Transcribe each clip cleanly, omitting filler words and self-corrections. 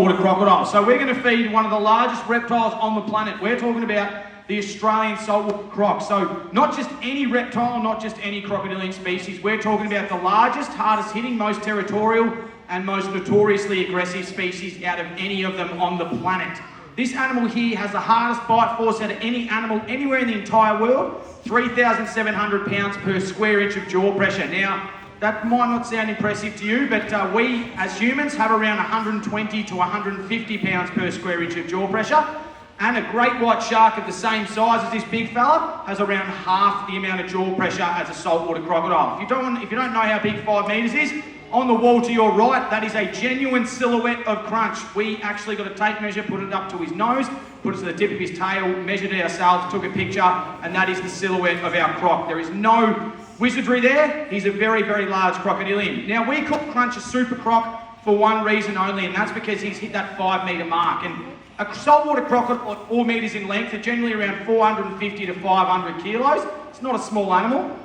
Water crocodile. So we're going to feed one of the largest reptiles on the planet. We're talking about the Australian saltwater croc. So not just any reptile, not just any crocodilian species. We're talking about the largest, hardest hitting, most territorial and most notoriously aggressive species out of any of them on the planet. This animal here has the hardest bite force out of any animal anywhere in the entire world. 3,700 pounds per square inch of jaw pressure. Now, that might not sound impressive to you, but we as humans have around 120 to 150 pounds per square inch of jaw pressure. And a great white shark of the same size as this big fella has around half the amount of jaw pressure as a saltwater crocodile. If you don't know how big 5 metres is, on the wall to your right, that is a genuine silhouette of Crunch. We actually got a tape measure, put it up to his nose, put it to the tip of his tail, measured it ourselves, took a picture, and that is the silhouette of our croc. There is no wizardry there. He's a very, very large crocodilian. Now, we call Crunch a super croc for one reason only, and that's because he's hit that 5 metre mark. And a saltwater crocodile, 4 metres in length, are generally around 450 to 500 kilos. It's not a small animal.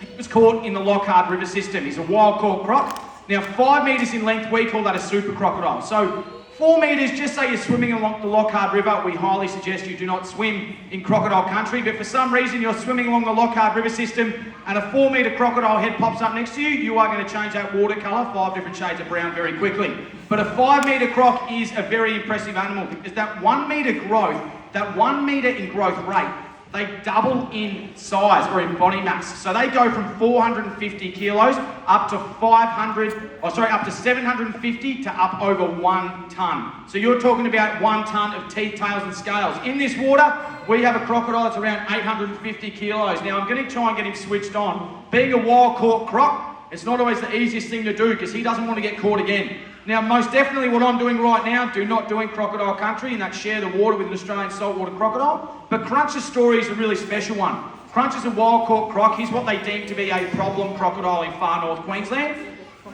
He was caught in the Lockhart River system. He's a wild-caught croc. Now, 5 metres in length, we call that a super crocodile. So 4 metres, just say you're swimming along the Lockhart River, we highly suggest you do not swim in crocodile country, but for some reason you're swimming along the Lockhart River system and a 4 metre crocodile head pops up next to you, you are going to change that water colour, 5 different shades of brown very quickly. But a 5 metre croc is a very impressive animal because that 1 metre growth, that 1 metre in growth rate, they double in size or in body mass. So they go from 450 kilos up to 750 to up over 1 tonne. So you're talking about 1 tonne of teeth, tails and scales. In this water, we have a crocodile that's around 850 kilos. Now I'm going to try and get him switched on. Being a wild caught croc, it's not always the easiest thing to do because he doesn't want to get caught again. Now, most definitely what I'm doing right now, do not do in crocodile country, and that's share the water with an Australian saltwater crocodile. But Crunch's story is a really special one. Crunch is a wild-caught croc. He's what they deem to be a problem crocodile in far north Queensland.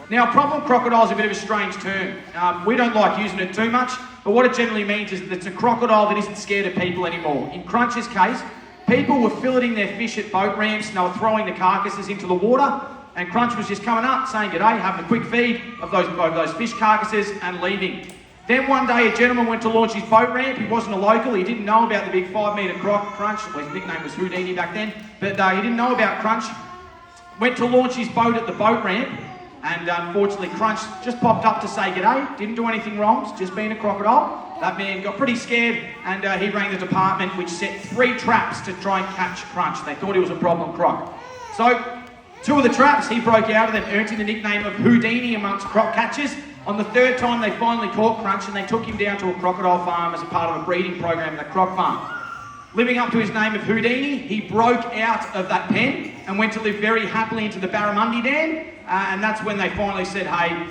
Now, problem crocodile is a bit of a strange term. We don't like using it too much, but what it generally means is that it's a crocodile that isn't scared of people anymore. In Crunch's case, people were filleting their fish at boat ramps and they were throwing the carcasses into the water. And Crunch was just coming up, saying g'day, having a quick feed of those fish carcasses and leaving. Then one day a gentleman went to launch his boat ramp. He wasn't a local, he didn't know about the big 5 metre croc, Crunch. Well, his nickname was Houdini back then, but he didn't know about Crunch. Went to launch his boat at the boat ramp, and unfortunately Crunch just popped up to say g'day, didn't do anything wrong, just being a crocodile. That man got pretty scared and he rang the department, which set 3 traps to try and catch Crunch. They thought he was a problem croc. So 2 of the traps, he broke out of them, earned him the nickname of Houdini amongst croc catchers. On the 3rd time, they finally caught Crunch and they took him down to a crocodile farm as a part of a breeding program at the croc farm. Living up to his name of Houdini, he broke out of that pen and went to live very happily into the Barramundi Dam. And that's when they finally said, hey,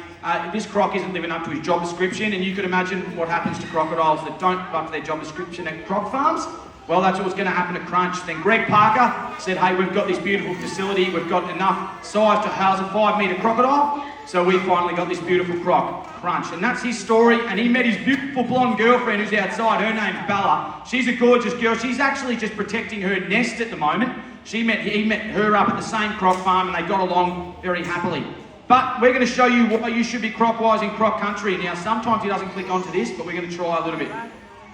this croc isn't living up to his job description. And you could imagine what happens to crocodiles that don't live up to their job description at croc farms. Well, that's what was going to happen to Crunch. Then Greg Parker said, hey, we've got this beautiful facility, we've got enough size to house a 5 metre crocodile, so we finally got this beautiful croc, Crunch. And that's his story, and he met his beautiful blonde girlfriend who's outside. Her name's Bella. She's a gorgeous girl. She's actually just protecting her nest at the moment. He met her up at the same croc farm, and they got along very happily. But we're going to show you why you should be croc-wise in croc country. Now, sometimes he doesn't click onto this, but we're going to try a little bit.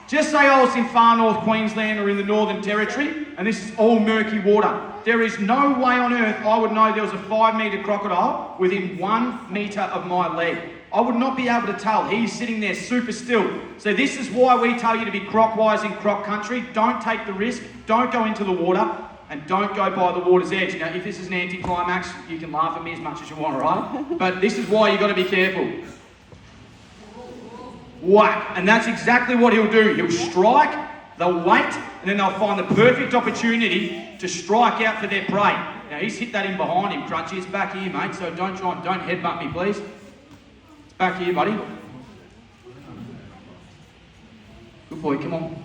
Just say I was in far north Queensland or in the Northern Territory, and this is all murky water. There is no way on earth I would know there was a 5 metre crocodile within 1 metre of my leg. I would not be able to tell. He's sitting there super still. So this is why we tell you to be croc-wise in croc country. Don't take the risk, don't go into the water, and don't go by the water's edge. Now, if this is an anticlimax, you can laugh at me as much as you want, right? But this is why you've got to be careful. Whack, and that's exactly what he'll do. He'll strike, they'll wait, and then they'll find the perfect opportunity to strike out for their prey. Now he's hit that in behind him, Crunchy. It's back here, mate, so don't headbutt me, please. It's back here, buddy. Good boy, come on.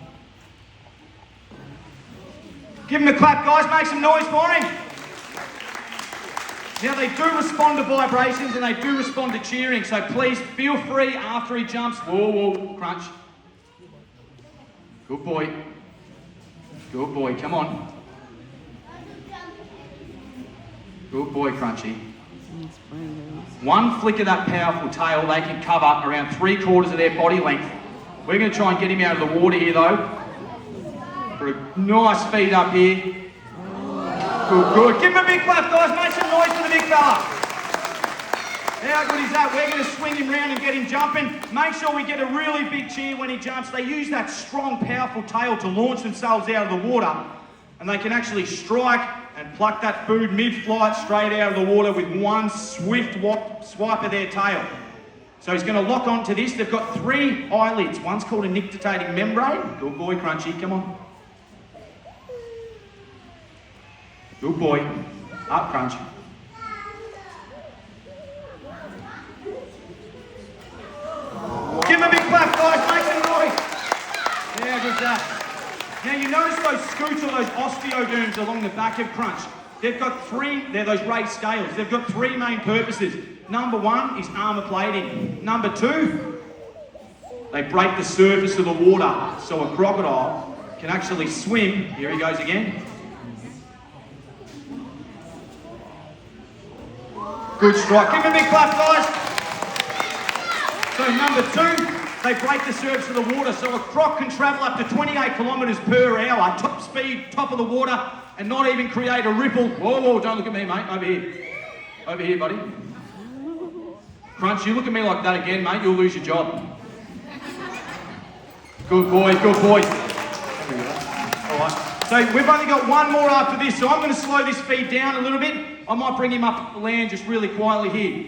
Give him a clap, guys, make some noise for him. Now they do respond to vibrations and they do respond to cheering, so please feel free after he jumps. Whoa, Crunch. Good boy. Good boy, come on. Good boy, Crunchy. One flick of that powerful tail, they can cover around 3/4 of their body length. We're going to try and get him out of the water here though. For a nice feed up here. Good, good. Give him a big clap, guys. Make some noise for the big fella. How good is that? We're going to swing him round and get him jumping. Make sure we get a really big cheer when he jumps. They use that strong, powerful tail to launch themselves out of the water. And they can actually strike and pluck that food mid-flight straight out of the water with one swift swipe of their tail. So he's going to lock onto this. They've got 3 eyelids. One's called a nictitating membrane. Good boy, Crunchy. Come on. Good boy. Up, Crunch. Give him a big clap, guys. Make some noise. Yeah, good that. Now you notice those scoots or those osteoderms along the back of Crunch. They've got 3, they're those raised scales. They've got 3 main purposes. Number 1 is armour plating. Number 2, they break the surface of the water so a crocodile can actually swim. Here he goes again. Good strike. Give him a big clap, guys. So number 2, they break the surface of the water so a croc can travel up to 28 kilometres per hour, top speed, top of the water, and not even create a ripple. Whoa, whoa, don't look at me, mate. Over here. Over here, buddy. Crunch, you look at me like that again, mate, you'll lose your job. Good boy, good boy. All right. So we've only got one more after this, so I'm going to slow this feed down a little bit. I might bring him up to land just really quietly here.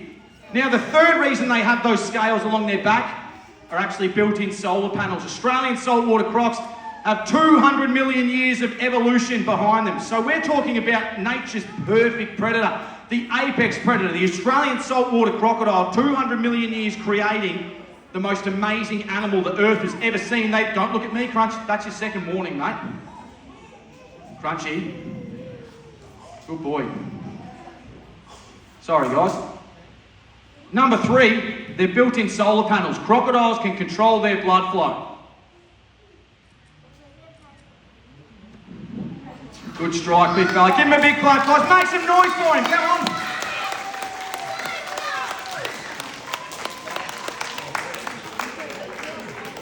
Now, the third reason they have those scales along their back are actually built-in solar panels. Australian saltwater crocs have 200 million years of evolution behind them. So we're talking about nature's perfect predator, the apex predator, the Australian saltwater crocodile, 200 million years creating the most amazing animal the Earth has ever seen. Don't look at me, Crunch. That's your second warning, mate. Crunchy. Good boy. Sorry, guys. Number 3, they're built-in solar panels. Crocodiles can control their blood flow. Good strike, big fella. Give him a big clap, guys. Make some noise for him. Come on.